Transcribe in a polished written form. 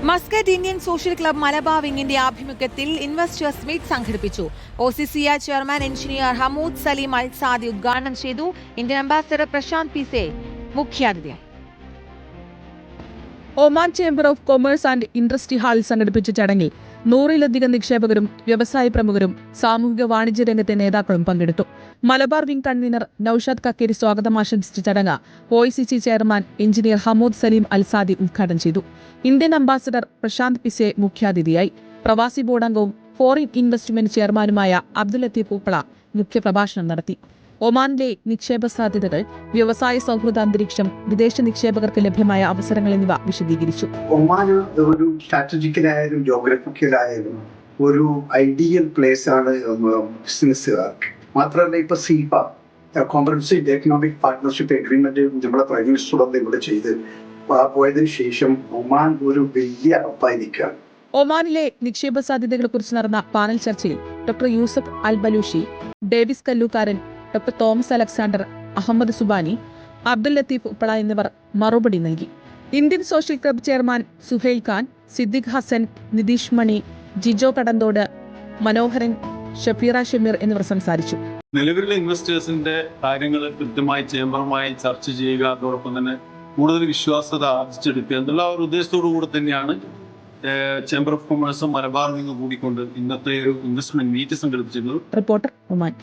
Muscat Indian social club Malabar വിങ്ങിന്റെ ആഭിമുഖ്യത്തിൽ investors meet സംഘടിപ്പിച്ചു. OCCI chairman engineer Hamood Salim Al Saadi ഉദ്ഘാടനം ചെയ്തു. ഇന്ത്യൻ അംബാസഡർ പ്രശാന്ത് പിസെ മുഖ്യാതിഥിയായി. Oman chamber of commerce and industry ഹാളിൽ സംഘടിപ്പിച്ച ചടങ്ങിൽ 100-ലധികം നിക്ഷേപകരും വ്യവസായ പ്രമുഖരും സാമൂഹിക വാണിജ്യ രംഗത്തെ നേതാക്കളും പങ്കെടുത്തു. മലബാർ വിംഗ് കൺവീനർ നൌഷാദ് കക്കേരി സ്വാഗതം ആശംസിച്ച ചടങ്ങ് OICC chairman engineer Hamood Salim Al Saadi ഉദ്ഘാടനം ചെയ്തു. ഇന്ത്യൻ അംബാസഡർ പ്രശാന്ത് പിസെ മുഖ്യാതിഥിയായി. പ്രവാസി ബോർഡ് അംഗവും ഫോറിൻ ഇൻവെസ്റ്റ്മെന്റ് ചെയർമാനുമായ അബ്ദുൽ ലത്തീഫ് ഉപ്പള മുഖ്യപ്രഭാഷണം നടത്തി. ഒമാനിലെ നിക്ഷേപ സാധ്യതകൾ, വ്യവസായ സൗഹൃദ അന്തരീക്ഷം, വിദേശ നിക്ഷേപകർക്ക് ലഭ്യമായ അവസരങ്ങൾ എന്നിവ വിശദീകരിച്ചു. ഒമാൻ ഒരു സ്ട്രാറ്റജിക്കലായാലും ജോഗ്രഫിക്കലായാലും ഒരു ഐഡിയൽ പ്ലേസ് ആണ് ബിസിനസ്സുകാർക്ക്. മാത്രമല്ല ഇപ്പൊ സീപ കോംപ്രഹെൻസീവ് എക്കണോമിക് പാർട്ട്ണർഷിപ്പ് എഗ്രിമെന്റ് നമ്മുടെ പ്രൈം മിനിസ്റ്ററോട് ഇവിടെ ചെയ്ത് പോയതിനു ശേഷം ഒമാൻ ഒരു വലിയ ഹബ്ബായിരിക്കുകയാണ്. ഒമാനിലെ നിക്ഷേപ സാധ്യതകളെക്കുറിച്ച് നടന്ന പാനൽ ചർച്ചയിൽ doctor Yusuf Al Balushi, Davis Kallookaran, doctor Thomas Alexander, Ahmed Subani, Abdul Latheef Uppala എന്നിവർ മറുപടി നൽകി. Indian social club chairman Suhail Khan, Siddique Hasan, Nitish Mani, Jijo Kadanthode, Manoharan, Shafeera Shameer എന്നിവർ സംസാരിച്ചു. നിലവിലുള്ള ഇൻവെസ്റ്റേഴ്സിന്റെ കാര്യങ്ങൾ കൃത്യമായി ചേംബറുമായി ചർച്ച ചെയ്യുക, അതോടൊപ്പം തന്നെ കൂടുതൽ വിശ്വാസ്യത ആർജിച്ചെടുക്കുക എന്നുള്ള ഒരു ഉദ്ദേശത്തോടു കൂടെ തന്നെയാണ് ചേംബർ ഓഫ് കൊമേഴ്സും മലബാർ വിംഗും കൂടിക്കൊണ്ട് ഇന്നത്തെ ഒരു ഇൻവെസ്റ്റ്മെന്റ് മീറ്റ് സംഘടിപ്പിച്ചിരുന്നത്. Reporter Oman.